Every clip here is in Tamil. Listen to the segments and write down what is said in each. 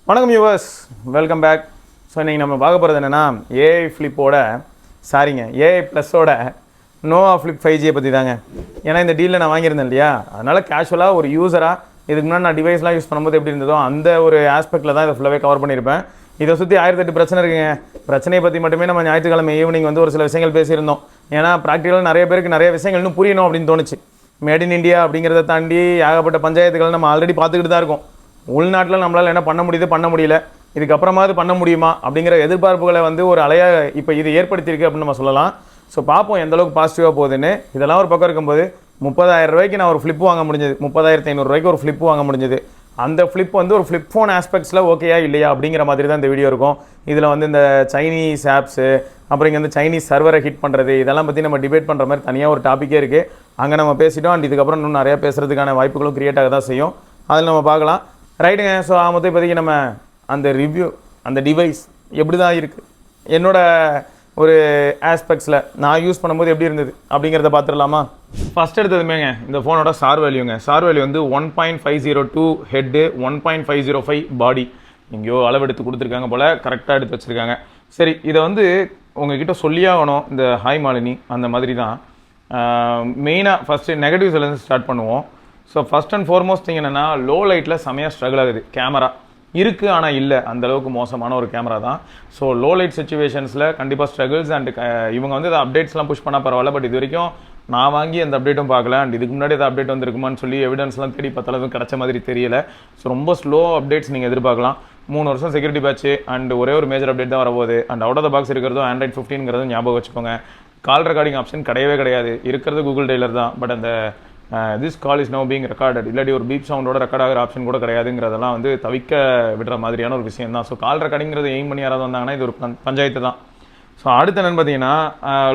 வணக்கம் யூவர்ஸ், வெல்கம் பேக். ஸோ இன்றைக்கி நம்ம பார்க்க போகிறது என்னென்னா ஏஐ ஃப்ளிப்போட ஏஐ ப்ளஸோட நோவா ஃப்ளிப் 5G பற்றி தாங்க. ஏன்னா இந்த டீலில் நான் வாங்கியிருந்தேன் இல்லையா, அதனால் கேஷுவலாக ஒரு யூஸராக இதுக்கு முன்னாடி நான் டிவைஸ்லாம் யூஸ் பண்ணும்போது எப்படி இருந்ததோ அந்த ஒரு ஆஸ்பெக்டில் தான் இதை ஃபுல்லாகவே கவர் பண்ணியிருப்பேன். இதை சுற்றி 1008 பிரச்சனை இருக்குங்க. பிரச்சனையை பற்றி மட்டுமே நம்ம ஞாயிற்றுக்கிழமை ஈவினிங் வந்து ஒரு சில விஷயங்கள் பேசியிருந்தோம். ஏன்னா ப்ராக்டிக்கலாக நிறைய பேருக்கு நிறைய விஷயங்கள் இன்னும் புரியணும் அப்படின்னு தோணுச்சு. மேட் இன் இந்தியா அப்படிங்கிறத தாண்டி ஏகப்பட்ட பஞ்சாயத்துகள் நம்ம ஆல்ரெடி பார்த்துக்கிட்டு தான் இருக்கோம். உள்நாட்டில் நம்மளால் என்ன பண்ண முடியுது, பண்ண முடியல, இதுக்கப்புறமாவது பண்ண முடியுமா அப்படிங்கிற எதிர்பார்ப்புகளை வந்து ஒரு அலையாக இப்போ இது ஏற்படுத்தியிருக்கு அப்படின்னு நம்ம சொல்லலாம். ஸோ பார்ப்போம் எந்தளவுக்கு பாசிட்டிவாக போகுதுன்னு. இதெல்லாம் ஒரு பக்கம் இருக்கும்போது 30,000 ரூபாய்க்கு நான் ஒரு ஃப்ளிப் வாங்க முடிஞ்சது, 30,500 ரூபாய்க்கு ஒரு ஃப்ளிப் வாங்க முடிஞ்சது. அந்த ஃப்ளிப் வந்து ஒரு ஃப்ளிப் ஃபோன் ஆஸ்பெக்ட்ஸில் ஓகேயா இல்லையா அப்படிங்கிற மாதிரி தான் இந்த வீடியோ இருக்கும். இதில் வந்து இந்த சைனீஸ் ஆப்ஸு, அப்புறம் இங்கே வந்து சைனீஸ் சர்வரை ஹிட் பண்ணுறது, இதெல்லாம் பற்றி நம்ம டிபேட் பண்ணுற மாதிரி தனியாக ஒரு டாப்பிக்கே இருக்குது. அங்கே நம்ம பேசிட்டோம். அண்ட் இதுக்கப்புறம் இன்னும் நிறையா பேசுகிறதுக்கான வாய்ப்புகளும் க்ரியேட் ஆக தான் செய்யும். அதில் நம்ம பார்க்கலாம். ரைட்டுங்க. ஸோ மொத்தம் இப்போதைக்கு நம்ம அந்த ரிவ்யூ, அந்த டிவைஸ் எப்படி தான் இருக்குது, என்னோட ஒரு ஆஸ்பெக்ட்ஸில் நான் யூஸ் பண்ணும்போது எப்படி இருந்தது அப்படிங்கிறத பார்த்துடலாமா? ஃபஸ்ட் எடுத்ததுமேங்க இந்த ஃபோனோட சார் வேல்யூங்க. சார் வேல்யூ வந்து 1.502 ஹெட்டு, 1.505 பாடி. எங்கேயோ அளவெடுத்து கொடுத்துருக்காங்க போல், கரெக்டாக எடுத்து வச்சுருக்காங்க. சரி, இதை வந்து உங்ககிட்ட சொல்லியாகணும். இந்த ஹாய் மாலினி அந்த மாதிரி தான் மெயினாக ஃபஸ்ட்டு நெகட்டிவ்ஸ்லேருந்து ஸ்டார்ட் பண்ணுவோம். So first and foremost thing என்னென்னா, லோ லைட்டில் செமையாக ஸ்ட்ரகிள் ஆகுது. கேமரா இருக்குது ஆனால் இல்லை, அந்தளவுக்கு மோசமான ஒரு கேமரா தான். ஸோ லோ லைட் சுச்சுவேஷன்ஸில் கண்டிப்பாக ஸ்ட்ரகிள்ஸ். அண்ட் இவங்க வந்து இந்த அப்டேட்ஸ்லாம் புஷ் பண்ணால் பரவாயில்ல. பட் இது வரைக்கும் நான் வாங்கி அந்த அப்டேட்டும் பார்க்கல. அண்ட் இதுக்கு முன்னாடி அந்த அப்டேட் வந்துருக்குமான்னு சொல்லி எவிடன்ஸ்லாம் தேடி பார்த்தளவுக்கு கிடச்ச மாதிரி தெரியல. ஸோ ரொம்ப ஸ்லோ அப்டேட்ஸ் நீங்கள் எதிர்பார்க்கலாம். 3 வருஷம் செக்யூரிட்டி பேட்ச் அண்ட் ஒரே ஒரு மேஜர் அப்டேட் தான் வரப்போகுது. And out of the box இருக்கிறதும் Android 15ங்கிறதும் ஞாபகம் வச்சுக்கோங்க. கால் ரெக்கார்டிங் ஆப்ஷன் கிடையவே கிடையாது. இருக்கிறது கூகுள் டெய்லர் தான். பட் அந்த this call is no being recorded, இல்லாட்டி ஒரு பீப் சவுண்டோட ரெக்கார்ட் ஆகிற ஆப்ஷன் கூட கிடையாதுங்கிறதெல்லாம் வந்து தவிக்க விடுற மாதிரியான ஒரு விஷயம் தான். ஸோ கால் ரெக்கார்டிங்கிறது எய்ம் பண்ணி யாராவது வந்தாங்கன்னா இது ஒரு பஞ்சாயத்து தான். ஸோ அடுத்து என்னென்னு பார்த்தீங்கன்னா,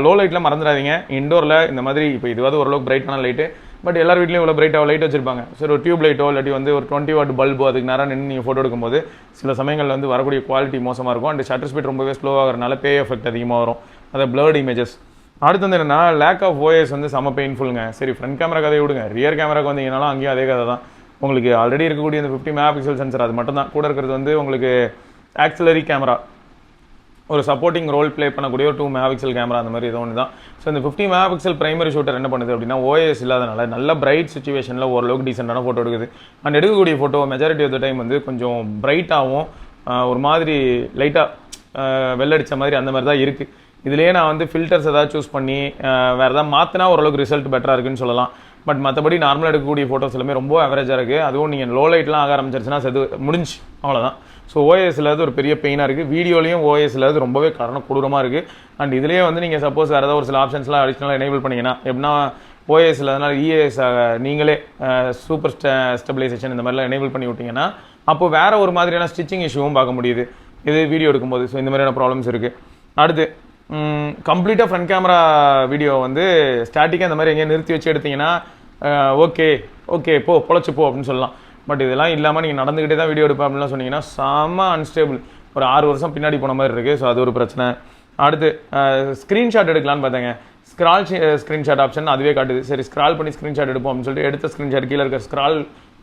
லோ லைட்டில் மறந்துடாதீங்க. இண்டோரில் இந்த மாதிரி இப்போ இதுவாது ஓரளவுக்கு பிரைட்டான லைட்டு, பட் எல்லார் வீட்லையும் இவ்வளோ பிரைட்டாக லைட் வச்சிருப்பாங்க. சரி, ஒரு டியூப் லைட்டோ இல்லாட்டி வந்து ஒரு 20 வாட் பல்போ அதுக்கு நேரம் நின்று நீங்கள் ஃபோட்டோ எடுக்கும்போது சில சமயங்களில் வந்து வரக்கூடிய குவாலிட்டி மோசமாக இருக்கும். அண்ட் ஷட்டர் ஸ்பீட் ரொம்பவே ஸ்லோவாகிறனால பே எஃபெக்ட் அதிகமாக வரும். அதை பிளர்ட் இமேஜஸ். அடுத்து வந்து என்னென்னா, லேக் ஆஃப் ஓஎஸ் வந்து செம்ம பெயின்ஃபுல்லுங்க. சரி, ஃப்ரண்ட் கேமரா கதையை விடுங்க, ரியர் கேமராக்கு வந்தீங்கன்னாலும் அங்கேயும் அதே கதை தான். உங்களுக்கு ஆல்ரெடி இருக்கக்கூடிய இந்த 50 மெகாபிக்சல் சென்சர் அது மட்டும் தான். கூட இருக்கிறது வந்து உங்களுக்கு ஆக்சிலரி கேமரா, ஒரு சப்போர்ட்டிங் ரோல் ப்ளே பண்ணக்கூடிய ஒரு 2 மெகாபிக்சல் கேமரா, அந்த மாதிரி ஏதோ ஒன்று தான். ஸோ இந்த 50 மெகாபிக்சல் பிரைமரி ஷூட்டர் என்ன பண்ணுது அப்படின்னா, ஓஎஸ் இல்லாதனால நல்ல பிரைட் சுச்சுவேஷனில் ஓரளவுக்கு டீசெண்டான ஃபோட்டோ எடுக்குது. அண்ட் எடுக்கக்கூடிய photo majority of the time வந்து கொஞ்சம் பிரைட்டாகவும் ஒரு மாதிரி லைட்டாக வெள்ளடித்த மாதிரி அந்த மாதிரி தான் இருக்குது. இதுலேயே நான் வந்து ஃபில்டர்ஸ் ஏதாவது சூஸ் பண்ணி வேறு ஏதாவது மாற்றினா ஓரளவுக்கு ரிசல்ட் பெட்டராக இருக்குன்னு சொல்லலாம். பட் மற்றபடி நார்மலாக எடுக்கக்கூடிய ஃபோட்டோஸ் எல்லாமே ரொம்ப அவரேஜாக இருக்குது. அதுவும் நீங்கள் லோ லைட்லாம் ஆக ஆரம்பிச்சிருச்சுன்னா முடிஞ்சு அவ்வளோதான். ஸோ ஓஎஸ் இல்லாத ஒரு பெரிய பெயினாக இருக்குது. வீடியோலையும் ஓஎஸ் இல்லாத ரொம்பவே கொடூரமாக இருக்குது. அண்ட் இதுலேயே வந்து நீங்கள் சப்போஸ் வேறு ஏதாவது ஒரு சில ஆப்ஷன்ஸ்லாம் அடிஷ்னலாக எனேபிள் பண்ணிங்கன்னா, எப்படின்னா ஓஎஸ் இல்லாதனால இஎஸ் நீங்களே சூப்பர் ஸ்டெபிலைசேஷன் இந்த மாதிரிலாம் எனேபிள் பண்ணி விட்டிங்கன்னா அப்போது வேறு ஒரு மாதிரியான ஸ்டிச்சிங் இஷ்யூவும் பார்க்க முடியுது இது வீடியோ எடுக்கும்போது. ஸோ இந்த மாதிரியான ப்ராப்ளம்ஸ் இருக்குது. அடுத்து கம்ப்ளீட்டாக ஃப்ரண்ட் கேமரா வீடியோ வந்து ஸ்டாட்டிக்காக இந்த மாதிரி எங்கேயும் நிறுத்தி வச்சு எடுத்திங்கன்னா ஓகே பொழைச்சி போ அப்படின்னு சொல்லலாம். பட் இதெல்லாம் இல்லாமல் நீங்கள் நடந்துக்கிட்டே தான் வீடியோ எடுப்பேன் அப்படின்லாம் சொன்னீங்கன்னா செம்ம அன்ஸ்டேபிள், ஒரு 6 வருஷம் பின்னாடி போன மாதிரி இருக்குது. ஸோ அது ஒரு பிரச்சனை. அடுத்து ஸ்க்ரீன்ஷாட் எடுக்கலான்னு பார்த்தேங்க. ஸ்க்ரீன்ஷாட் ஆப்ஷன் அதுவே காட்டுது. சரி, ஸ்க்ரால் பண்ணி ஸ்க்ரீன்ஷாட் எடுப்போம் அப்படின்னு சொல்லிட்டு எடுத்த ஸ்க்ரீன்ஷாட் கீழே இருக்க ஸ்க்ரால்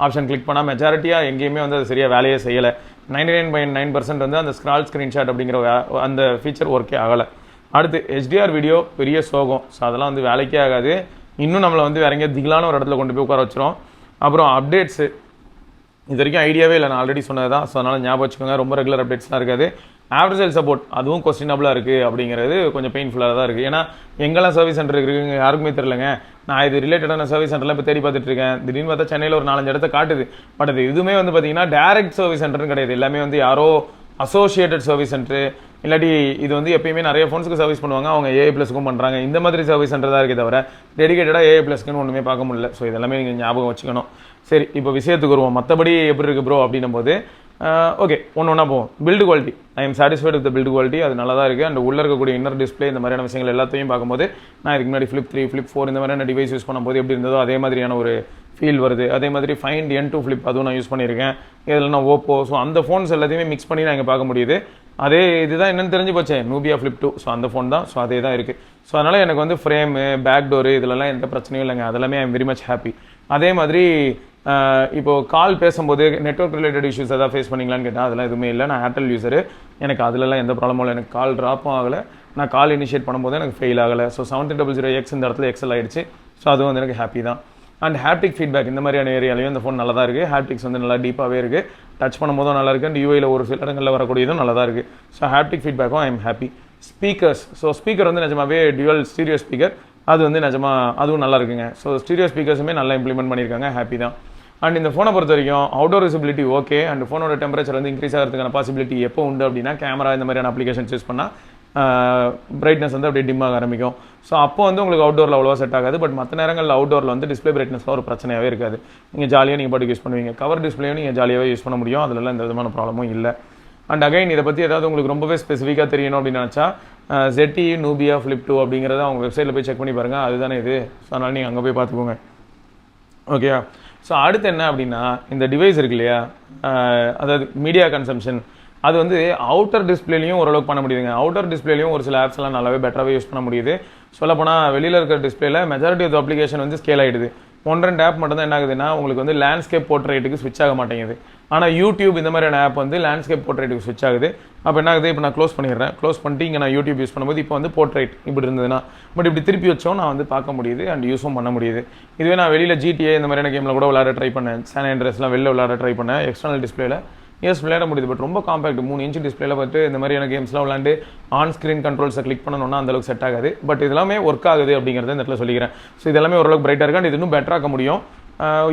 ஆப்ஷன் கிளிக் பண்ணால் மெஜாரிட்டியாக எங்கேயுமே வந்து அது சரியாக வேலையே செய்யலை. 99.9% வந்து அந்த ஸ்க்ரால் ஸ்க்ரீன்ஷாட் அப்படிங்கிற அந்த ஃபீச்சர் ஒர்க்கே ஆகலை. அடுத்து HDR வீடியோ பெரிய சோகம். ஸோ அதெல்லாம் வந்து வேலைக்கே ஆகாது. இன்னும் நம்மளை வந்து வேற எங்கேயா திகிலான ஒரு இடத்துல கொண்டு போய் உட்கார வச்சிரும். அப்புறம் அப்டேட்ஸு இது வரைக்கும் ஐடியாவே இல்லை, நான் ஆல்ரெடி சொன்னது தான். ஸோ அதனால் ஞாபகம் வச்சுக்கோங்க, ரொம்ப ரெகுலர் அப்டேட்ஸ்லாம் இருக்காது. ஆஃப்டர் சேல் சப்போர்ட் அதுவும் கொஸ்டினபிளாக இருக்குது அப்படிங்கிறது கொஞ்சம் பெயின்ஃபுல்லாக தான் இருக்குது. ஏன்னா எங்கெல்லாம் சர்வீஸ் சென்டர் இருக்குங்க யாருக்குமே தெரியலங்க. நான் இது ரிலேட்டடான சர்வீஸ் சென்டர்லாம் இப்போ தேடி பார்த்துட்டு இருக்கேன். திடீர்னு பார்த்தா சென்னையில் ஒரு 4-5 இடத்த காட்டுது. பட் அது இதுவுமே வந்து பார்த்தீங்கன்னா டேரக்ட் சர்வீஸ் சென்டர்னு கிடையாது. எல்லாமே வந்து யாரோ அசோசியேட்டட் சர்வீஸ் சென்டர், இல்லாட்டி இது வந்து எப்பயுமே நிறைய ஃபோன்ஸுக்கு சர்வீஸ் பண்ணுவாங்க, அவங்க ஏஐ ப்ளஸ்க்கும் பண்ணுறாங்க. இந்த மாதிரி சர்வீஸ் சென்டர் தான் இருக்கே தவிர டெடிகேட்டடாக ஏஐ ப்ளஸ்க்குன்னு ஒன்றுமே பார்க்க முடியல. ஸோ இதெல்லாமே நீங்கள் ஞாபகம் வச்சுக்கணும். சரி, இப்போ விஷயத்துக்கு வருவோம். மற்றபடி எப்படி இருக்குது ப்ரோ அப்படின்னும் போது ஓகே, ஒன்று போவோம். Build quality, I am satisfied with build quality, அது நல்லா தான் இருக்குது. அண்ட் உள்ளே இருக்கக்கூடிய இன்னர் டிஸ்பிளே இந்த மாதிரியான விஷயங்கள் எல்லாத்தையும் பார்க்கும்போது நான் இதுக்கு முன்னாடி Flip 3, Flip 4 இந்த மாதிரியான டிவைஸ் யூஸ் பண்ணும்போது எப்படி இருந்ததோ அதே மாதிரியான ஒரு ஃபீல் வருது. அதே மாதிரி Find N2 Flip அதுவும் நான் யூஸ் பண்ணியிருக்கேன். இதில் நான் ஓப்போ, ஸோ அந்த ஃபோன்ஸ் எல்லாத்தையுமே மிக்ஸ் பண்ணி நான் இங்கே பார்க்க முடியுது. அதே இதுதான் என்னென்னு தெரிஞ்சு போச்சேன், நூபியா Flip 2. ஸோ அந்த ஃபோன் தான். ஸோ அதே தான் இருக்குது. ஸோ அதனால் எனக்கு வந்து ஃப்ரேமு, பேக் டோரு இதிலலாம் எந்த பிரச்சனையும் இல்லைங்க. அதெல்லாமே I am very much happy. அதே மாதிரி இப்போது கால் பேசும்போது நெட்வொர்க் ரிலேட்டட் இஷ்யூஸ் எதாவது ஃபேஸ் பண்ணிங்களான்னு கேட்டால் அதெல்லாம் எதுவுமே இல்லை. நான் ஏர்டெல் யூஸரு, எனக்கு அதிலலாம் எந்த ப்ராப்ளமும் இல்லை. எனக்கு கால் ட்ராப்பும் ஆகலை, நான் கால் இனிஷியேட் பண்ணும்போது எனக்கு ஃபெயில் ஆகலை. ஸோ 7300X இந்த இடத்துல எக்ஸல் ஆகிடுச்சு. ஸோ அதுவும் வந்து எனக்கு ஹாப்பி தான். அண்ட் ஹாப்டிக் ஃபீட்பேக் இந்த மாதிரியான ஏரியாலையும் இந்த ஃபோன் நல்லா தான் இருக்குது. ஹாப்டிக்ஸ் வந்து நல்லா டீப்பாகவே இருக்குது, டச் பண்ணும்போதும் நல்லா இருக்குது. அண்ட் யூஐயில் ஒரு சில இடங்களில் வரக்கூடியதும் நல்லா தான் இருக்குது. ஸோ ஹாப்டிக் ஃபீட்பேக்கும் I am happy. Speakers, so speaker வந்து நிஜமாவே டியூவல் ஸ்டீரியோ ஸ்பீக்கர், அது வந்து நிஜமாக அதுவும் நல்லா இருக்குங்க. ஸோ ஸ்டீரியோ ஸ்பீக்கர்ஸுமே நல்லா இம்ப்ளிமெண்ட் பண்ணியிருக்காங்க, ஹாப்பி தான். அண்ட் இந்த ஃபோனை பொறுத்த வரைக்கும் அவுட்டோர் விசிபிலிட்டி ஓகே. அண்ட் ஃபோனோட டெம்பரேச்சர் வந்து இன்க்ரீஸ் ஆகிறதுக்கான பாசிபிலிட்டி எப்போ உண்டு அப்படின்னா கேமரா இந்த மாதிரியான அப்ளிகேஷன்ஸ் யூஸ் பண்ணால் பிரைட்னஸ் வந்து அப்படியே டிம் ஆக ஆரம்பிக்கும். ஸோ அப்போ வந்து உங்களுக்கு அவுட்டோரில் அவ்வளோவா செட் ஆகாது. பட் மற்ற நேரங்களில் அவுட்டோரில் வந்து டிஸ்பிளே பிரைட்னஸ்லாம் ஒரு பிரச்சனையாகவே இருக்காது. நீங்கள் ஜாலியாக நீங்கள் பாட்டுக்கு யூஸ் பண்ணுவீங்க. கவர் டிஸ்பிளேயும் நீங்கள் ஜாலியாகவே யூஸ் பண்ண முடியும், அதிலலாம் எந்த விதமான ப்ராப்ளமும் இல்லை. அண்ட் அகைன் இதை பற்றி ஏதாவது உங்களுக்கு ரொம்பவே ஸ்பெசிஃபிக்காக தெரியணும் அப்படின்னு நினச்சா ZTE Nubia Flip 2 அப்படிங்கிறத அவங்க வெப்சைட்டில் போய் செக் பண்ணி பாருங்கள். அதுதானே இது. ஸோ அதனால் நீங்கள் அங்கே போய் பார்த்துக்கோங்க. ஓகே. ஸோ அடுத்து என்ன அப்படின்னா இந்த டிவைஸ் இருக்கு இல்லையா, அதாவது மீடியா கன்சம்ஷன், அது வந்து அவுட்டர் டிஸ்பிளேலையும் ஓரளவுக்கு பண்ண முடியுதுங்க. அவுட்டர் டிஸ்பிளேலையும் ஒரு சில ஆப்ஸ்லாம் நல்லாவே பெட்டராகவே யூஸ் பண்ண முடியுது. சொல்லப்போனால் வெளியில் இருக்கிற டிஸ்பிளேல மெஜாரிட்டி ஆஃப் அப்ளிகேஷன் வந்து ஸ்கேல் ஆகிடுது. 1-2 ஆப் மட்டும் தான் என்ன ஆகுதுன்னா உங்களுக்கு வந்து லேண்ட்ஸ்கேப் போர்ட்ரேட்டுக்கு ஸ்விட்ச் ஆக மாட்டேங்குது. ஆனால் யூடியூப் இந்த மாதிரியான ஆப் வந்து லேண்ட்ஸ்கேப் போர்ட்ரேட்டுக்கு ஸ்விட்ச் ஆகுது. அப்போ என்ன ஆகுது, இப்போ நான் க்ளோஸ் பண்ணிடுறேன். க்ளோஸ் பண்ணிட்டு இங்கே நான் யூடியூப் யூஸ் பண்ணும்போது இப்போ வந்து போர்ட்ரேட் இப்படி இருந்ததுன்னா பட் இப்படி திருப்பி வச்சோம் நான் வந்து பார்க்க முடியுது அண்ட் யூஸும் பண்ண முடியுது. இதுவே நான் வெளியில் GTA இந்த மாதிரியான கேமில் கூட விளையாட ட்ரை பண்ணேன், சான் ஆண்ட்ரியஸ்லாம் வெளில விளையாட ட்ரை பண்ணேன் எக்ஸ்டர்னல் டிஸ்பிளேல. விளையாட முடியுது. பட் ரொம்ப காம்பேக்ட் 3 இன்ச் டிஸ்பிளேல பார்த்து இந்த மாதிரியான கேம்ஸ்லாம் விளையாண்டு ஆன் ஸ்க்ரீன் கண்ட்ரோல்ஸை கிளிக் பண்ணணும்னா அந்தளவுக்கு செட் ஆகாது. பட் இதெல்லாமே ஒர்க் ஆகுது அப்படிங்கிறத இந்த இடத்துல சொல்லிக்கிறேன். ஸோ இதெல்லாமே ஓரளவுக்கு பிரைட்டாக இருக்கு. அண்ட் இது இன்னும் பெட்டராக முடியும்.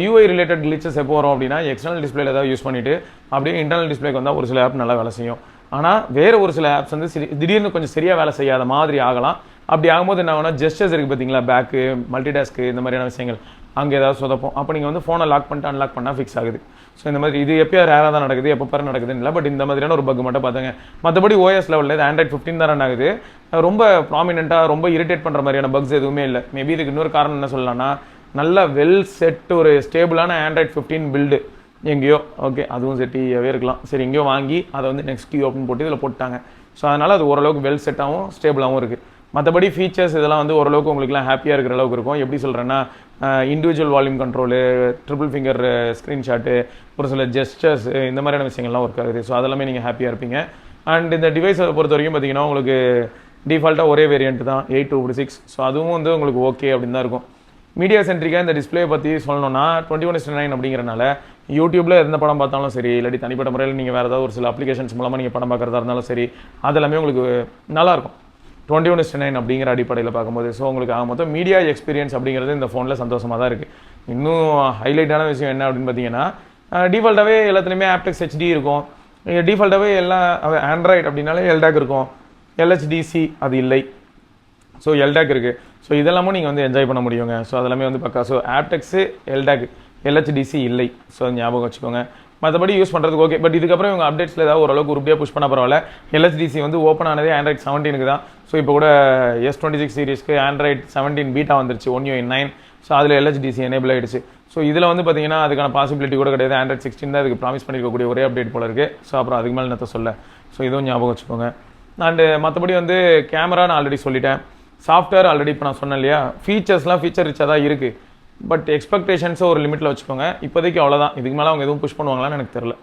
UI ரிலேட்டட் கிளிச்சஸ் எப்போ வரும் அப்படின்னா எக்ஸ்டர்னல் டிஸ்பிளேல ஏதாவது யூஸ் பண்ணிவிட்டு அப்படியே இன்டர்னல் டிஸ்பிளேக்கு வந்தால் ஒரு சில ஆப் நல்லா வேலை செய்யும். ஆனால் வேறு ஒரு சில ஆப்ஸ் வந்து திடீர்னு கொஞ்சம் சரியாக வேலை செய்யாத மாதிரி ஆகலாம். அப்படி ஆகும்போது என்ன ஆகுனா ஜெஸ்டர்ஸ் இருக்குது பார்த்தீங்களா, பேக்கு மல்டிடாஸ்க்கு இந்த மாதிரியான விஷயங்கள் அங்கே ஏதாவது சொதப்போம். அப்போ நீங்கள் வந்து ஃபோனை லாக் பண்ணிட்டு அன்லாக் பண்ணால் ஃபிக்ஸ் ஆகுது. ஸோ இந்த மாதிரி இது எப்போயா ரேராக தான் நடக்குது, எப்போ பாரு நடக்குதுன்னு இல்லை. பட் இந்த மாதிரியான ஒரு பக் மட்டும் பார்த்தாங்க. மற்றபடி OS லெவலில் இது Android 15 தான் ரன் ஆகுது. ரொம்ப ப்ராமினெண்ட்டாக ரொம்ப இரிட்டேட் பண்ணுற மாதிரியான பக்ஸ் எதுவுமே இல்லை. மேபி இதுக்கு இன்னொரு காரணம் என்ன சொல்லலாம்னா நல்ல வெல் செட் ஒரு ஸ்டேபிளான Android 15 பில்டு எங்கேயோ ஓகே அதுவும் ZTEவே இருக்கலாம். சரி எங்கேயோ வாங்கி அதை வந்து நெக்ஸ்ட் கீ ஓப்பன் போட்டு இதில் போட்டாங்க. ஸோ அதனால் அது ஓரளவுக்கு வெல் செட்டாகவும் ஸ்டேபிளாகவும் இருக்குது. மற்றபடி ஃபீச்சர்ஸ் இதெல்லாம் வந்து ஓரளவுக்கு உங்களுக்குலாம் ஹாப்பியாக இருக்கிற அளவுக்கு இருக்கும். எப்படி சொல்கிறேன்னா individual volume control, triple finger screenshot, ஒரு சில ஜெஸ்டர்ஸ் இந்த மாதிரியான விஷயங்கள்லாம் ஒர்க் ஆகுது. ஸோ அதெல்லாமே நீங்கள் ஹாப்பியாக இருப்பீங்க. அண்ட் இந்த டிவைஸை பொறுத்த வரைக்கும் பார்த்தீங்கன்னா உங்களுக்கு டிஃபால்ட்டாக ஒரே வேரியன்ட் தான் 8/6. ஸோ அதுவும் வந்து உங்களுக்கு ஓகே அப்படின்னு தான் இருக்கும். மீடியா சென்ட்ரிக்காக இந்த டிஸ்பிளே பற்றி சொல்லணும்னா 21:9 அப்படிங்கிறனால யூடியூப்பில் எந்த படம் பார்த்தாலும் சரி, இல்லாட்டி தனிப்பட்ட முறையில் நீங்கள் வேறு ஏதாவது ஒரு சில அப்ளிகேஷன்ஸ் மூலமாக நீங்கள் படம் பார்க்குறதா இருந்தாலும் சரி, அதெல்லாமே உங்களுக்கு நல்லாயிருக்கும் 21:9 அப்படிங்கிற அடிப்படையில் பார்க்கும்போது. ஸோ உங்களுக்கு ஆக மொத்தம் மீடியா எக்ஸ்பீரியன்ஸ் அப்படிங்கிறது இந்த ஃபோனில் சந்தோஷமாக தான் இருக்குது. இன்னும் ஹைலைட்டான விஷயம் என்ன அப்படின்னு பார்த்தீங்கன்னா டிஃபால்ட்டாகவே எல்லாத்துலேயுமே ஆப்டெக்ஸ் HD இருக்கும். டிஃபால்ட்டாகவே எல்லாம் ஆண்ட்ராய்டு அப்படின்னாலே LDAC இருக்கும், LHDC அது இல்லை. ஸோ LDAC இருக்குது. ஸோ இதெல்லாமும் நீங்கள் வந்து என்ஜாய் பண்ண முடியுங்க. ஸோ அதெல்லாமே வந்து பக்கா. ஸோ ஆப்டெக்ஸு LDAC LHDC இல்லை. ஸோ ஞாபகம் வச்சுக்கோங்க. மற்றபடி யூஸ் பண்ணுறதுக்கு ஓகே. பட் இதுக்கப்புறம் இவங்க அப்டேட்ஸில் ஏதாவது ஓரளவுக்கு உருப்படியாக புஷ் பண்ண பரவாயில்ல. LHDC வந்து ஓப்பன் ஆனதே Android 17க்கு தான். ஸோ இப்போ கூட S26 சீரிஸ்க்கு Android 17 பீட்டா வந்துருச்சு 1UI9. ஸோ அதில் LHDC எனேபிள் ஆகிடுச்சு. ஸோ இதில் வந்து பார்த்தீங்கன்னா அதுக்கான பாசிபிலிட்டி கூட கிடையாது. Android 16 தான் அதுக்கு ப்ராமிஸ் பண்ணியிருக்கக்கூடிய ஒரே அப்டேட் போல இருக்குது. ஸோ அப்புறம் அதுக்கு மேலே என்னத்த சொல்ல. ஸோ இதுவும் ஞாபகம் வச்சுக்கோங்க. அண்டு மற்றபடி வந்து கேமரா நான் ஆல்ரெடி சொல்லிட்டேன். சாஃப்ட்வேர் ஆல்ரெடி இப்போ நான் சொன்னேன் இல்லையா, ஃபீச்சர்ஸ்லாம் ஃபீச்சர் ரிச்சாக தான் இருக்குது. பட் எக்ஸ்பெக்டேஷன்ஸை ஒரு லிமிட்டில் வச்சுக்கோங்க. இப்போதைக்கு அவ்வளோதான். இதுக்கு மேலே அவங்க எதுவும் புஷ் பண்ணுவாங்களான்னு எனக்கு தெரில.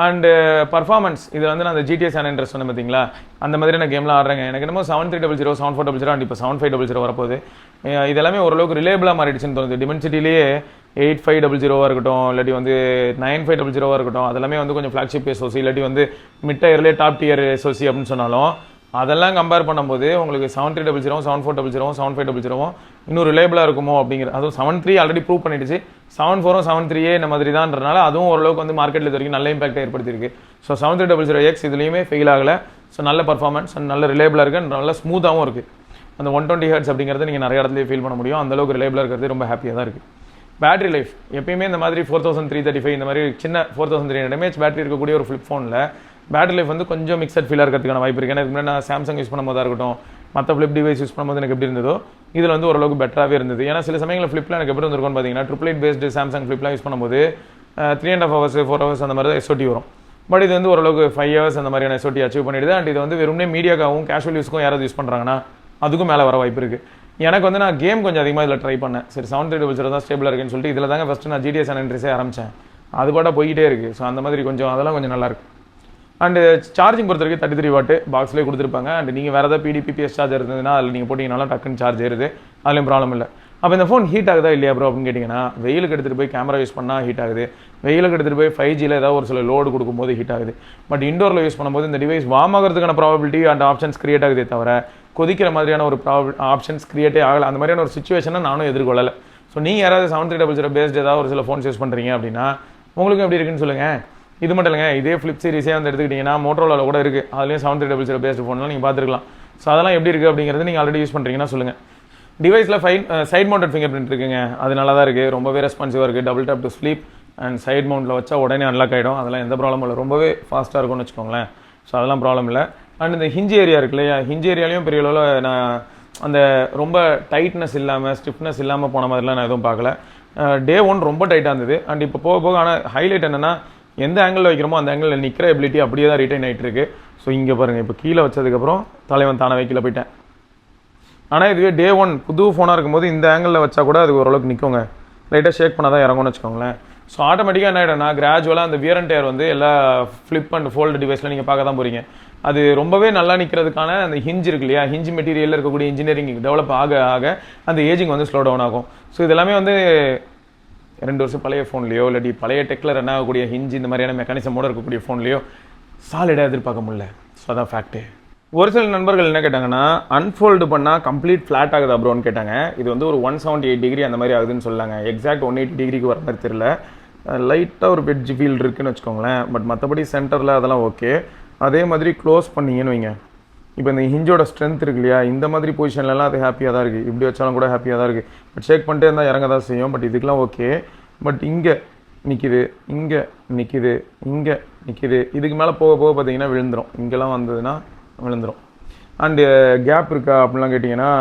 அண்டு பர்ஃபார்மன்ஸ் இதில் வந்து நான் அந்த GTA San Andreas சொன்னேன் பார்த்தீங்களா, அந்த மாதிரி நான் கேம்லாம் ஆடுறேங்க. எனக்கு என்னமோ 7300, 7400 அண்ட் இப்போ 7500 வரப்போகுது. இதெல்லாமே ஓரளவுக்கு ரிலேபிளாக மாறிடுச்சுன்னு தோணுது. டிமென்சிட்டிலேயே 8500 இருக்கட்டும், இல்லாட்டி வந்து 9500 இருக்கட்டும், அதெல்லாமே வந்து கொஞ்சம் ஃப்ளாக்ஷிப் SoC, இல்லாட்டி வந்து மிட் டயர்லேயே டாப் டியர் SoC அப்படின்னு சொன்னாலும் அதெல்லாம் கம்பேர் பண்ணும்போது உங்களுக்கு 7300, 7400, 7500 இன்னும் ரிலேபிளாக இருக்குமோ அப்படிங்கிற. அதுவும் 7.3 ஆல்ரெடி ப்ரூவ் பண்ணிடுச்சு. 7.4 7.3 இந்த மாதிரி தான்றனால அதுவும் ஓரளவுக்கு வந்து மார்க்கெட்டில் இது வரைக்கும் நல்ல இம்பாக்ட் ஏற்படுத்தியிருக்கு. ஸோ 7300X இதுலேயுமே ஃபெயில் ஆகலை. ஸோ நல்ல பர்ஃபார்மன்ஸ் அண்ட் நல்ல ரிலேபிளாக இருக்குது, நல்ல ஸ்மூத்தாகவும் இருக்குது. அந்த 120 Hz அப்படிங்கிறது நீங்கள் நிறைய இடத்துலேயே ஃபீல் பண்ண முடியும். அந்தளவுக்கு ரிலேபிளாக இருக்கிறது ரொம்ப ஹாப்பியாக தான் இருக்குது. பேட்டரி லைஃப் எப்பயுமே இந்த மாதிரி 4335 இந்த மாதிரி சின்ன 4300 mAh பேட்டரி இருக்கக்கூடிய ஒரு ஃப்ளிப் ஃபோனில் பேட்டரி லைஃப் வந்து கொஞ்சம் மிக்சட் ஃபீலாக இருக்கிறதுக்கான வாய்ப்பு இருக்குது. ஏன்னா இதுக்கு முன்னாடி நான் சாம்சங் யூஸ் பண்ணும்போது இருக்கட்டும், மற்ற ஃப்ளிப் டிவைஸ் யூஸ் பண்ணும்போது எனக்கு எப்படி இருந்ததோ இதில் வந்து ஓரளவுக்கு பெட்டராகவே இருந்தது. ஏன்னா சில சமயங்களில் ஃப்ளிப்பில் எனக்கு எப்படி இருந்திருக்கும்னு பார்த்தீங்கன்னா 888 பேஸ்டு சாம்சங் ஃப்ளிப்லாம் யூஸ் பண்ணும்போது 3.5 hours 4 hours அந்த மாதிரி தான் SOT வரும். பட் இது வந்து ஓரளவுக்கு 5 hours அந்த மாதிரியான SOT அச்சீவ் பண்ணிடுது. அண்ட் இது வந்து வெறும்னே மீடியாக்காகவும் கேஷுவல் யூஸ்க்கும் யாராவது யூஸ் பண்ணுறாங்கன்னா அதுக்கும் மேலே வர வாய்ப்பு இருக்குது. எனக்கு வந்து நான் கேம் கொஞ்சம் அதிகமாக இதில் ட்ரை பண்ணேன். சரி 7300 தான் ஸ்டேபிளாக இருக்குன்னு சொல்லிட்டு இதில் தாங்க ஃபஸ்ட்டு நான் GTA San Andreasே ஆரம்பித்தேன். அது பாட்டா போய்கிட்டே இருக்குது. ஸோ அந்த மாதிரி கொஞ்சம் அதெல்லாம் கொஞ்சம் நல்லாயிருக்கு. அண்டு சார்ஜிங் பொறுத்த வரைக்கும் 33 வாட் பாக்ஸ்லேயே கொடுத்துருப்பாங்க. அண்ட் நீங்கள் வேறு ஏதாவது பிடிபிபிஎஸ் சார்ஜர் இருந்ததுன்னா அதில் நீங்கள் போட்டிங்கனாலும் டக்குன்னு சார்ஜ் ஏறுது, அதுலேயும் ப்ராப்ளம் இல்லை. அப்போ இந்த ஃபோன் ஹீட் ஆகுதா இல்லையா ப்ரோ அப்படின்னு கேட்டிங்கன்னா, வெயிலுக்கு எடுத்துகிட்டு போய் கேமரா யூஸ் பண்ணால் ஹீட் ஆகுது, வெயிலுக்கு எடுத்துகிட்டு போய் 5Gயில் ஏதாவது ஒரு சில லோடு கொடுக்கும்போது ஹீட் ஆகுது. பட் இண்டோரில் யூஸ் பண்ணும்போது இந்த டிவைஸ் வார்ம் ஆகிறதுக்கான ப்ராபபிலிட்டி அண்ட் ஆப்ஷன்ஸ் கிரியேட் ஆகுதே தவிர கொதிக்கிற மாதிரியான ஒரு ஆப்ஷன்ஸ் கிரியேட்டே ஆகலை. அந்த மாதிரியான ஒரு சுச்சுவேஷனை நானும் எதிர்கொள்ளலை. ஸோ நீங்கள் யாராவது 7300 பேஸ்ட் ஏதாவது ஒரு சில ஃபோன்ஸ் யூஸ் பண்ணுறீங்க அப்படின்னா உங்களுக்கு எப்படி இருக்குன்னு சொல்லுங்கள். இது மட்டும் இல்லைங்க, இதே ஃப்ளிப் சீரிஸே வந்து எடுத்துக்கிட்டிங்கன்னா மோட்டோரோலாவில் கூட இருக்குது, அதுலேயும் 7300 பேஸ்ட் ஃபோன்லாம் நீங்கள் பார்த்துருக்கலாம். ஸோ அதெல்லாம் எப்படி இருக்குது அப்படிங்கிறது நீங்கள் ஆல்ரெடி யூஸ் பண்ணுறீங்கன்னா சொல்லுங்கள். டிவைஸில் சைட் மவுண்டட் ஃபிங்கர் பிரிண்ட் இருக்குங்க, அது நல்லா தான் இருக்குது, ரொம்பவே ரெஸ்பான்சிவாக இருக்குது. Double tap to sleep and side மவுண்டில் வச்சா உடனே அன்லாக் ஆகிடும், அதெல்லாம் எந்த ப்ராப்ளமும் இல்லை, ரொம்பவே ஃபாஸ்ட்டாக இருக்கும்னு வச்சுக்கோங்களேன். ஸோ அதெல்லாம் ப்ராப்ளம் இல்லை. அண்ட் இந்த ஹிஞ்ச் ஏரியா இருக்கு இல்லையா, ஹிஞ்ச் ஏரியாலையும் பெரிய அளவில் நான் அந்த ரொம்ப டைட்னஸ் இல்லாமல் ஸ்டிஃப்னஸ் இல்லாமல் போன மாதிரிலாம் நான் எதுவும் பார்க்கல. டே 1 ரொம்ப டைட்டாக இருந்தது. அண்ட் இப்போ போக போக ஆனால் ஹைலைட் என்னென்னா எந்த ஆங்கிளில் வைக்கிறோமோ அந்த ஆங்கிளில் நிற்கிற எபிலிட்டி அப்படியே தான் ரிட்டைன் ஆகிட்டு இருக்கு. ஸோ இங்கே பாருங்கள், இப்போ கீழே வச்சதுக்கப்புறம் தலைவன் தானே வைக்கல போயிட்டேன். ஆனால் இதுவே டே 1 புது ஃபோனாக இருக்கும்போது இந்த ஆங்கிளில் வச்சா கூட அது ஓரளவுக்கு நிற்குங்க, லைட்டாக ஷேக் பண்ணால் தான் இறங்கும்னு வச்சுக்கோங்களேன். ஸோ ஆட்டோமேட்டிக்காக என்ன ஆகிடும்னா கிராஜுவலாக அந்த வியர் அண்ட் டேர் வந்து எல்லா ஃப்ளிப் அண்ட் ஃபோல்டு டிவைஸில் நீங்கள் பார்க்க தான் போகிறீங்க. அது ரொம்பவே நல்லா நிற்கிறதுக்கான அந்த ஹிஞ்ச் இருக்கு இல்லையா, ஹிஞ்ச் மெட்டீரியலில் இருக்கக்கூடிய இன்ஜினியரிங் டெவலப் ஆக ஆக அந்த ஏஜிங் வந்து ஸ்லோ டவுன் ஆகும். ஸோ இதெல்லாமே வந்து 2 வருஷம் பழைய ஃபோன்லையோ இல்லாட்டி பழைய டெக்கில் ரன் ஆகக்கூடிய ஹிஞ்ச் இந்த மாதிரியான மெக்கானிசமோடு இருக்கக்கூடிய ஃபோன்லையோ சாலிடாக எதிர்பார்க்க முடியல. ஸோ அதான் ஃபேக்ட்டு. ஒரு சில நண்பர்கள் என்ன கேட்டாங்கன்னா, அன்ஃபோல்டு பண்ணால் கம்ப்ளீட் ஃப்ளாட் ஆகுது அப்ரோன்னு கேட்டாங்க. இது வந்து ஒரு 178 டிகிரி அந்த மாதிரி ஆகுதுன்னு சொல்லாங்க. எக்ஸாக்ட் 180 டிகிரிக்கு வர மாதிரி தெரியல, லைட்டாக ஒரு வெட்ஜ் ஃபீல் இருக்குன்னு வச்சுக்கோங்களேன். பட் மற்றபடி சென்டரில் அதெல்லாம் ஓகே. அதே மாதிரி க்ளோஸ் பண்ணிங்கன்னு வைங்க, இப்போ இந்த ஹிஞ்சோட ஸ்ட்ரென்த் இருக்கு இல்லையா, இந்த மாதிரி பொசிஷன்லலாம் அது ஹாப்பியாக தான் இருக்குது, இப்படி வச்சாலும் கூட ஹாப்பியாக தான் இருக்குது. பட் ஷேக் பண்ணிட்டே இருந்தால் இறங்க தான் செய்யும். பட் இதுக்கெலாம் ஓகே. பட் இங்கே நிற்கிது, இங்கே நிற்கிது, இங்கே நிற்கிது, இதுக்கு மேலே போக போக பார்த்தீங்கன்னா விழுந்துடும், இங்கெல்லாம் வந்ததுன்னா விழுந்துடும். அண்டு கேப் இருக்கா அப்படின்லாம் கேட்டிங்கன்னா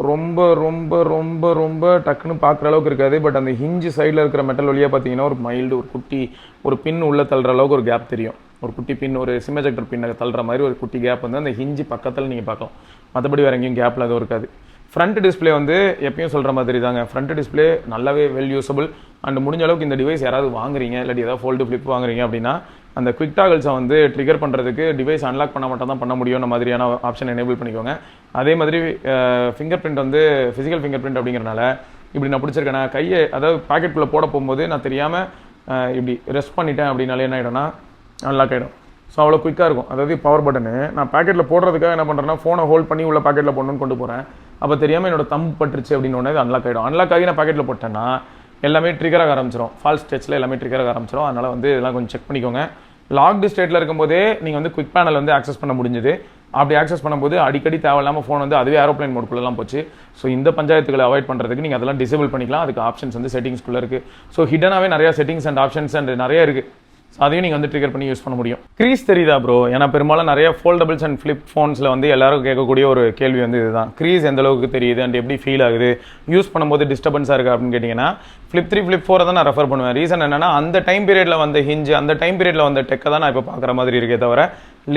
ரொம்ப ரொம்ப ரொம்ப ரொம்ப டக்குன்னு பார்க்குற அளவுக்கு இருக்காது. பட் அந்த ஹிஞ்சு சைடில் இருக்கிற மெட்டல் வழியாக பார்த்தீங்கன்னா ஒரு மைல்டு ஒரு குட்டி ஒரு பின் உள்ளே தள்ளுற அளவுக்கு ஒரு கேப் தெரியும். ஒரு குட்டி பின், ஒரு சிம் எஜெக்டர் பின்னை தள்ளுற மாதிரி ஒரு குட்டி கேப் வந்து அந்த ஹிஞ்சு பக்கத்தில் நீங்கள் பார்க்கலாம். மற்றபடி வேறு எங்கேயும் கேப்பில் எதுவும் இருக்காது. ஃப்ரண்ட் டிஸ்பிளே வந்து எப்பயும் சொல்கிற மாதிரி தாங்க, ஃப்ரண்ட் டிஸ்பிளே நல்லாவே வெல் யூஸபிள். அண்ட் முடிஞ்ச அளவுக்கு இந்த டிவைஸ் யாராவது வாங்குறீங்க இல்லாட்டி ஏதாவது ஃபோல்டு ஃப்ளிப் வாங்குறீங்க அப்படின்னா அந்த குவிக் டாகல்ஸை வந்து ட்ரிகர் பண்ணுறதுக்கு டிவைஸ் அன்லாக் பண்ண மட்டும் தான் பண்ண முடியும் மாதிரியான ஆப்ஷன் எனேபிள் பண்ணிக்கோங்க. அதே மாதிரி ஃபிங்கர் பிரிண்ட் வந்து ஃபிசிக்கல் ஃபிங்கர் பிரிண்ட் அப்படிங்கிறனால இப்படி நான் பிடிச்சிருக்கேன், நான் கையை அதாவது பாக்கெட்டுக்குள்ளே போட போகும்போது நான் தெரியாமல் இப்படி ரெஸ்ட் பண்ணிட்டேன் அப்படின்னாலே என்ன ஆகிடும்னா அன்லாக் ஆகிடும். ஸோ அவ்வளோ குயிக்காக இருக்கும். அதாவது பவர் பட்டனு நான் பாக்கெட்டில் போடுறதுக்காக என்ன பண்ணுறேன்னா ஃபோனை ஹோல்ட் பண்ணி உள்ள பாக்கெட்டில் போடணும்னு கொண்டு போகிறேன். அப்போ தெரியாமல் என்னோட தம்பு பட்டுருச்சு அப்படின்னு ஒன்று அது அன்லாக் ஆகிடும். அன்லாக் ஆகி நான் பாக்கெட்டில் போட்டேன்னா எல்லாமே ட்ரிகராக ஆரம்பிச்சிடும், ஃபால்ஸ் டச்சில் எல்லாமே ட்ரிகராக ஆரம்பிச்சிடும். அதனால் வந்து இதெல்லாம் கொஞ்சம் செக் பண்ணிக்கோங்க. லாக்டு ஸ்டேட்டில் இருக்கும்போதே நீங்கள் வந்து குவிக் பேனல் வந்து ஆக்சஸ் பண்ண முடிஞ்சுது. அப்படி ஆக்சஸ் பண்ணும்போது அடிக்கடி தேவையில்லாமல் ஃபோன் வந்து அதுவே ஏரோப்ளைன் மோட்குள்ளெல்லாம் போச்சு. ஸோ இந்த பஞ்சாயத்துகளை அவாய்ட் பண்ணுறதுக்கு நீங்கள் அதெல்லாம் டிசேபிள் பண்ணிக்கலாம். அதுக்கு ஆப்ஷன்ஸ் வந்து செட்டிங்ஸ்குள்ளே இருக்குது. ஸோ ஹிடனாகவே நிறையா செட்டிங்ஸ் அண்ட் ஆப்ஷன்ஸ் அண்ட் நிறைய இருக்குது. ஸோ அதையும் நீங்கள் வந்து ட்ரிகர் பண்ணி யூஸ் பண்ண முடியும். க்ரீஸ் தெரியுதா ப்ரோ? ஏன்னா பெரும்பாலும் நிறைய ஃபோல்டபிள்ஸ் அண்ட் ஃப்ளிப் ஃபோன்ஸில் வந்து எல்லாரும் கேட்கக்கூடிய ஒரு கேள்வி வந்து இதுதான், க்ரீஸ் எந்த அளவுக்கு தெரியுது அண்ட் எப்படி ஃபீல் ஆகுது, யூஸ் பண்ணும்போது டிஸ்டர்பன்ஸாக இருக்குது அப்படின்னு கேட்டிங்கன்னா ஃப்ளிப் 3 ஃப்ளிப் 4 தான் நான் ரெஃபர் பண்ணுவேன். ரீசன் என்னன்னா அந்த டைம் பீரியடில் வந்த ஹிஞ்சு அந்த டைம் பீரியடில் வந்த டெக்கை தான் நான் இப்போ பார்க்குற மாதிரி இருக்கே தவிர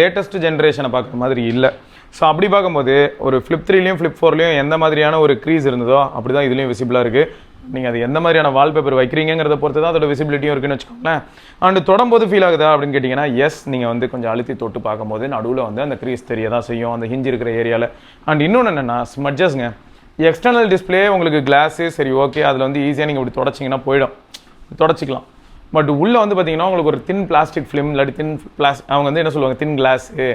லேட்டஸ்ட் ஜென்ரேஷனை பார்க்குற மாதிரி இல்லை. ஸோ அப்படி பார்க்கும்போது ஒரு ஃப்ளிப் 3லையும் ஃப்ளிப் 4லையும் எந்த மாதிரியான ஒரு க்ரீஸ் இருந்ததோ அப்படி தான் இதுலேயும் விசிபிளாக இருக்குது. நீங்கள் அது எந்த மாதிரியான வால்பேப்பர் வைக்கிறீங்கிறத பொறுத்து தான் அதோட விசிபிலிட்டியும் இருக்குன்னு வச்சுக்கோங்களேன். அண்ட் தொடும்போது ஃபீல் ஆகுதா அப்படின்னு கேட்டிங்கன்னா எஸ், நீங்கள் வந்து கொஞ்சம் அழுத்தி தொட்டு பார்க்கும்போது நடுவில் வந்து அந்த க்ரீஸ் தெரிய தான் செய்யும் அந்த ஹிஞ்ச் இருக்கிற ஏரியாவில். அண்ட் இன்னொன்று என்னென்னா ஸ்மட்ஜஸ்ங்க, எக்ஸ்டர்னல் டிஸ்பிளே உங்களுக்கு கிளாஸு சரி ஓகே, அதில் வந்து ஈஸியாக நீங்கள் இப்படி தொடச்சிங்கன்னா போயிடும், தொடச்சிக்கலாம். பட் உள்ளே வந்து பார்த்தீங்கன்னா உங்களுக்கு ஒரு தின் பிளாஸ்டிக் ஃபிலிம் இல்லாட்டி தின் அவங்க வந்து என்ன சொல்லுவாங்க தின் கிளாஸு,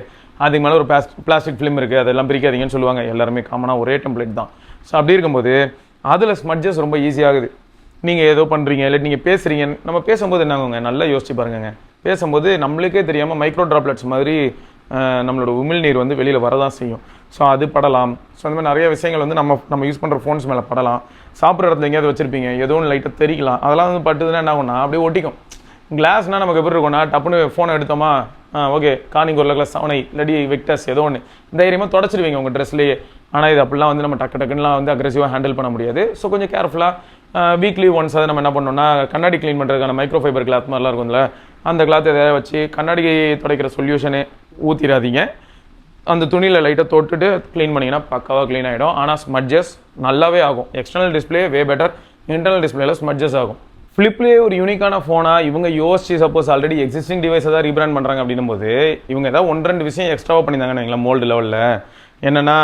அதுக்கு மேலே ஒரு பிளாஸ்டிக் ஃபிலிம் இருக்குது, அதெல்லாம் பிரிக்காதீங்கன்னு சொல்லுவாங்க. எல்லாருமே காமனாக ஒரே டெம்ப்ளேட் தான். ஸோ அப்படி இருக்கும்போது அதில் ஸ்மட்ஜஸ் ரொம்ப ஈஸியாகுது. நீங்கள் ஏதோ பண்ணுறீங்க இல்லை நீங்கள் பேசுகிறீங்க, நம்ம பேசும்போது என்னாகுங்க நல்லா யோசிச்சு பாருங்க, பேசும்போது நம்மளுக்கே தெரியாமல் மைக்ரோ ட்ராப்லெட்ஸ் மாதிரி நம்மளோட உமிழ்நீர் வந்து வெளியில் வரதான் செய்யும். ஸோ அது படலாம். ஸோ அந்த மாதிரி நிறைய விஷயங்கள் வந்து நம்ம யூஸ் பண்ணுற ஃபோன்ஸ் மேலே படலாம். சாப்பிட்ற இடத்துல எங்கேயாவது வச்சுருப்பீங்க, ஏதோ ஒன்று லைட்டாக தெரிக்கலாம், அதெல்லாம் வந்து பட்டுதுன்னா என்ன ஆகும்னா அப்படியே ஒட்டிக்கும். கிளாஸ்னால் நமக்கு எப்படி இருக்கும்னா டப்புன்னு ஃபோனை எடுத்தோமா ஓகே கார்னிங் ஒரு கிளாஸ் 7i இல்லாட்டி விக்டர்ஸ் ஏதோ ஒன்று தைரியமாக தொடச்சிருவீங்க உங்கள் ட்ரெஸ்லேயே. ஆனால் இது அப்படிலாம் வந்து நம்ம டக்குலாம் வந்து அக்ரெசிவாக ஹேண்டில் பண்ண முடியாது. ஸோ கொஞ்சம் கேர்ஃபுல்லாக வீக்லி ஒன்ஸ் அதை நம்ம என்ன பண்ணோம்னா கண்ணாடி க்ளீன் பண்ணுறதுக்கான மைக்ரோ ஃபைபர் கிளாத் மாதிரிலாம் இருக்கும்ல, அந்த கிளாத் எதாவது வச்சு கண்ணாடி துடைக்கிற சொல்யூஷனு ஊற்றிடாதீங்க. அந்த துணியில் லைட்டாக தொட்டுட்டு க்ளீன் பண்ணிங்கன்னா பக்காவாக க்ளீன் ஆகிடும். ஆனால் ஸ்மட்ஜஸ் நல்லாவே ஆகும். External display way better, internal டிஸ்பிளேல ஸ்மட்ஜஸ் ஆகும். ஃப்ளிப்லேயே ஒரு யூனிக்கான ஃபோனாக இவங்க யோசிச்சு சப்போஸ் ஆல்ரெடி எக்ஸிஸ்டிங் டிவைஸை தான் ரீபிராண்ட் பண்ணுறாங்க அப்படின்னும் போது இவங்க ஏதாவது 1-2 விஷயம் எக்ஸ்ட்ராவாக பண்ணியிருந்தாங்கன்னு எங்களை மோல்டு லெவலில் என்னென்னா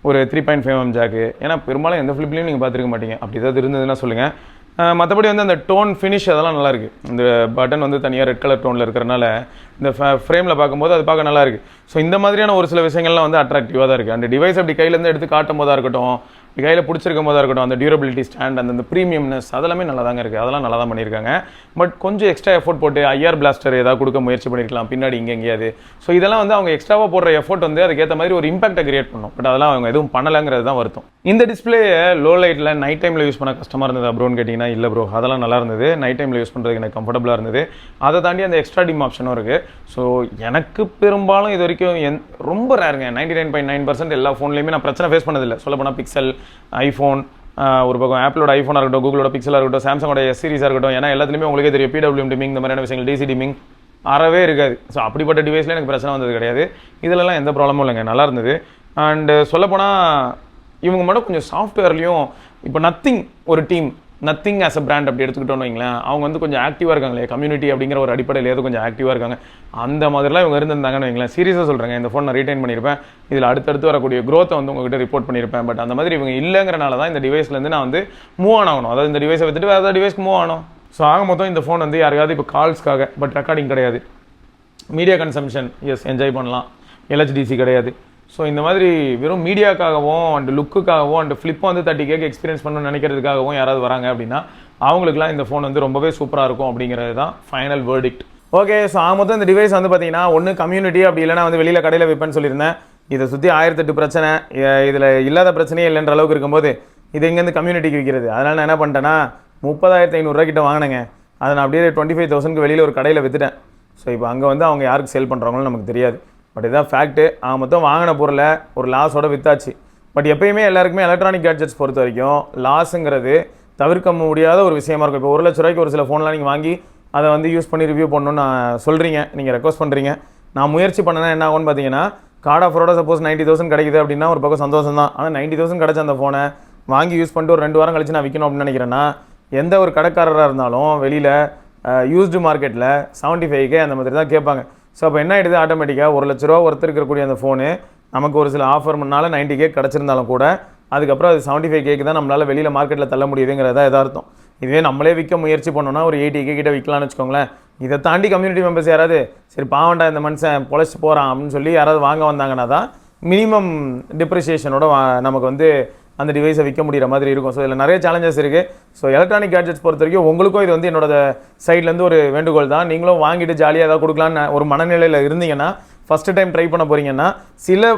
ஒரு 3.5mm ஜாக்கு. ஏன்னா பெரும்பாலும் எந்த ஃப்ளிப்லையும் நீங்கள் பார்த்துருக்க மாட்டீங்க. அப்படி ஏதாவது இருந்ததுன்னா சொல்லுங்கள். மற்றபடி வந்து அந்த டோன் ஃபினிஷ் அதெல்லாம் நல்லாயிருக்கு. இந்த பட்டன் வந்து தனியாக ரெட் கலர் டோனில் இருக்கிறனால இந்த ஃப்ரேமில் பார்க்கும்போது அது பார்க்க நல்லா இருக்குது. ஸோ இந்த மாதிரியான ஒரு சில விஷயங்கள்லாம் வந்து அட்ராக்டிவாக தான் இருக்குது. அந்த டிவைஸ் அப்படி கையிலேருந்து எடுத்து காட்டும் போதாக இருக்கட்டும், கையில் பிடிச்சிருக்கும் போதாக இருக்கட்டும், அந்த டியூரபிலிட்டி ஸ்டாண்ட், அந்த ப்ரீமியம்னஸ் அதெல்லாமே நல்லா தாங்க இருக்குது. அதெல்லாம் நல்லா தான் பண்ணியிருக்காங்க. பட் கொஞ்சம் எக்ஸ்ட்ரா எஃபோர்ட் போட்டு ஐஆர் பிளாஸ்டர் ஏதாவது கொடுக்க முயற்சி பண்ணியிருக்கலாம் பின்னாடி இங்கே எங்கேயாவது. ஸோ இதெல்லாம் வந்து அவங்க எக்ஸ்ட்ராவாக போடுற எஃபோர்ட் வந்து அதுக்கேற்ற மாதிரி ஒரு இம்பாக்டை கிரியேட் பண்ணும். பட் அதெல்லாம் அவங்க எதுவும் பண்ணலைங்கிறது தான் வருத்தம். இந்த டிஸ்பிளே லோ லைட்டில் நைட் டைமில் யூஸ் பண்ண கஷ்டமாக இருந்தது ப்ரோன்னு கேட்டிங்கன்னா இல்லை ப்ரோ, அதெல்லாம் நல்லா இருந்தது. நைட் டைமில் யூஸ் பண்ணுறதுக்கு எனக்கு கம்ஃபர்டபுளாக இருந்தது. அதை தாண்டி அந்த எக்ஸ்ட்ரா டிம் ஆப்ஷனும் இருக்குது. ஸோ எனக்கு பெரும்பாலும் இது வரைக்கும் ரொம்ப ரேருங்க. 99.9% எல்லா ஃபோன்லேயுமே நான் பிரச்சனை ஃபேஸ் பண்ணதில்லை. சொல்லப்போனால் பிக்சல், ஐஃபோன், ஒரு பக்கம் ஆப்பிளோட ஐஃபோனாக இருக்கட்டும், கூகுளோட பிக்சலாக இருக்கட்டும், சாம்சங்கோட எஸ் சீரிஸாக இருக்கட்டும். ஏன்னா எல்லாத்துலேயுமே உங்களுக்கே தெரியும் பிடபிள்யூஎம் டிமிங் இந்த மாதிரியான விஷயங்கள், டிசி டிமிங் அறவே இருக்காது. ஸோ அப்படிப்பட்ட டிவைஸில் எனக்கு பிரச்சனை வந்தது கிடையாது. இதிலலாம் எந்த ப்ராப்ளமும் இல்லைங்க, நல்லா இருந்தது. அண்டு சொல்லப்போனால் இவங்க மட்டும் கொஞ்சம் சாஃப்ட்வேர்லேயும் இப்போ நத்திங் ஆஸ் அ பிராண்ட் அப்படி எடுத்துக்கிட்டோன்னு வைங்களேன், அவங்க வந்து கொஞ்சம் ஆக்டிவாக இருக்காங்களே, கம்யூனிட்டி அப்படிங்கிற ஒரு அடிப்படையில் ஏதோ கொஞ்சம் ஆக்டிவாக இருக்காங்க. அந்த மாதிரிலாம் இவங்க இருந்திருந்தாங்கன்னு வைங்களேன், சீரியஸாக சொல்கிறேங்க, இந்த ஃபோன் நான் ரீட்டைன் பண்ணியிருப்பேன். இதில் அடுத்தடுத்து வரக்கூடிய க்ரோத்தை வந்து உங்ககிட்ட ரிப்போர்ட் பண்ணியிருப்பேன். பட் அந்த மாதிரி இவங்க இல்லைங்கிறனால தான் இந்த டிவைஸ்லேருந்து நான் வந்து மூவ் ஆகணும். அதாவது இந்த டிவைஸை விட்டுட்டு வேறு ஏதாவது டிவைஸ்க்கு மூவ் ஆகணும். ஸோ ஆக மொத்தம் இந்த ஃபோன் வந்து யாருக்காவது இப்போ கால்ஸ்க்காக, பட் ரெக்கார்டிங் கிடையாது, மீடியா கன்சம்ஷன் எஸ் என்ஜாய் பண்ணலாம், எல்ஹெச்டிசி கிடையாது. ஸோ இந்த மாதிரி வெறும் மீடியாக்காகவும் அண்ட் லுக்குக்காகவும் அண்ட் ஃப்ளிப்பை வந்து 30K எக்ஸ்பீரியன்ஸ் பண்ணணும்னு நினைக்கிறதுக்காகவும் யாராவது வராங்க அப்படின்னா அவங்களுக்குலாம் இந்த ஃபோன் வந்து ரொம்பவே சூப்பராக இருக்கும் அப்படிங்கிறது தான் ஃபைனல் வேர்டிக்ட். ஓகே, ஸோ மொத்தம் இந்த டிவைஸ் வந்து பார்த்தீங்கன்னா ஒன்று கம்யூனிட்டி, அப்படி இல்லைனா வந்து வெளியில் கடையில் விற்பேன்னு சொல்லியிருந்தேன். இதை சுற்றி 1008 பிரச்சனை, இதில் இல்லாத பிரச்சனையே இல்லைன்ற அளவுக்கு இருக்கும்போது இது எங்கேருந்து கம்யூனிட்டிக்கு விற்கிறது. அதனால் நான் என்ன பண்ணிட்டேன்னா 30,500 கிட்ட வாங்கினேங்க. அதை நான் அப்படியே 25,000க்கு வெளியில் ஒரு கடையில் விற்றுட்டேன். ஸோ இப்போ அங்கே வந்து அவங்க யாருக்கு சேல் பண்ணுறாங்களோ நமக்கு தெரியாது. பட் இதுதான் ஃபேக்ட்டு. மொத்தம் வாங்கின பொருளை ஒரு லாஸோட விற்றாச்சு. பட் எப்பயுமே எல்லாருக்குமே எலக்ட்ரானிக் கேட்ஜெட்ஸ் பொறுத்த வரைக்கும் லாஸுங்கிறது தவிர்க்க முடியாத ஒரு விஷயமா இருக்கும். இப்போ 1 லட்ச ரூபாய்க்கு ஒரு சில ஃபோன்லாம் நீங்கள் வாங்கி அதை வந்து யூஸ் பண்ணி ரிவ்யூ பண்ணணும்னு சொல்கிறீங்க, நீங்கள் ரெக்வஸ்ட் பண்ணுறீங்க. நான் முயற்சி பண்ணேன்னா என்ன ஆகும்னு பார்த்தீங்கன்னா, கார்டு ஆஃபரோட சப்போஸ் 90,000 கிடைக்குது அப்படின்னா ஒரு பக்கம் சந்தோஷம் தான். ஆனால் 90,000 கிடச்ச அந்த ஃபோனை வாங்கி யூஸ் பண்ணிட்டு ஒரு 2 வாரம் கழிச்சு நான் விற்கணும் அப்படின்னு நினைக்கிறேன்னா, எந்த ஒரு கடைக்காரராக இருந்தாலும் வெளியில் யூஸ்டு மார்க்கெட்டில் 75K அந்த மாதிரி தான் கேட்பாங்க. ஸோ அப்போ என்ன ஆகிடுது, ஆட்டோமேட்டிக்காக 1 லட்ச ரூபா ஒருத்தர் இருக்கக்கூடிய அந்த ஃபோனு நமக்கு ஒரு சில ஆஃபர் முன்னால் 90K கிடச்சிருந்தாலும் கூட அதுக்கப்புறம் அது 75K தான் நம்மளால் வெளியில் மார்க்கெட்டில் தள்ள முடியுதுங்கிறதா எதார்த்தம். இதுவே நம்மளே விற்க முயற்சி பண்ணோன்னா ஒரு 80K கிட்ட விற்கலான்னு வச்சுக்கோங்களேன். இதை தாண்டி கம்யூனிட்டி மெம்பர்ஸ் யாராவது சரி பாவண்டா இந்த மனுஷன் பொழைச்சி போகிறான் அப்படின்னு சொல்லி யாராவது வாங்க வந்தாங்கன்னா தான் மினிமம் டிப்ரிசியேஷனோட நமக்கு வந்து அந்த டிவைஸை விற்க முடிகிற மாதிரி இருக்கும். ஸோ இதில் நிறைய சேலஞ்சஸ் இருக்குது. ஸோ எலக்ட்ரானிக் கேட்ஜெட்ஸ் பொறுத்த வரைக்கும் உங்களுக்கும் இது வந்து என்னோட சைட்லேருந்து ஒரு வேண்டுகோள் தான். நீங்களும் வாங்கிட்டு ஜாலியாக ஏதாவது கொடுக்கலான்னு ஒரு மனநிலையில் இருந்தீங்கன்னா, ஃபஸ்ட்டு டைம் ட்ரை பண்ண போகிறீங்கன்னா, சில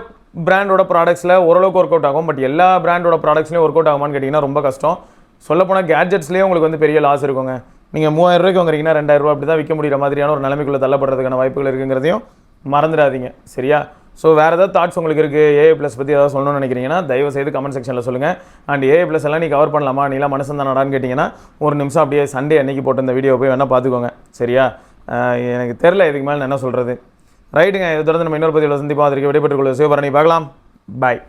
பிராண்டோட ப்ராடக்ட்ஸில் ஓரளவுக்கு ஒர்க் அவுட் ஆகும். பட் எல்லா பிராண்டோட ப்ராடக்ட்ஸ்லேயும் ஒர்க் அவுட் ஆகுமான்னு கேட்டிங்கன்னா ரொம்ப கஷ்டம். சொல்லப்போனால் கேட்ஜெட்ஸ்லேயே உங்களுக்கு வந்து பெரிய லாஸ் இருக்குங்க. நீங்கள் 3000 ரூபாய்க்கு வாங்குறீங்கன்னா 2000 ரூபா அப்படி தான் விற்க முடிகிற மாதிரியான ஒரு நிலைமைக்குள்ளே தள்ளப்படுறதுக்கான வாய்ப்புகள் இருக்குங்கிறதையும் மறந்துடாதீங்க, சரியா? ஸோ வேறு ஏதாவது தாட்ஸ் உங்களுக்கு இருக்குது, ஏஐ ப்ளஸ் பற்றி ஏதாவது சொல்லணும்னு நினைக்கிறீங்கன்னா தயவுசெய்து கமெண்ட் செக்ஷனில் சொல்லுங்கள். அண்ட் ஏஐ ப்ளஸ் எல்லாம் நீ கவர் பண்ணலாமா, நீலாம் மனசு தானடான்னு கேட்டிங்கன்னா ஒரு நிமிஷம் அப்படியே சண்டே அன்னைக்கு போட்டு இந்த வீடியோ போய் வேணால் பார்த்துக்கோங்க, சரியா? எனக்கு தெரில இதுக்கு மேலே என்ன சொல்கிறது. ரைட்டுங்க, இதை தொடர்ந்து நம்ம இன்னொரு பதிவில் சந்திப்போம். அதற்கு விடைபெற்றுக் கொள்வது சிவபரணி. பார்க்கலாம், பாய்.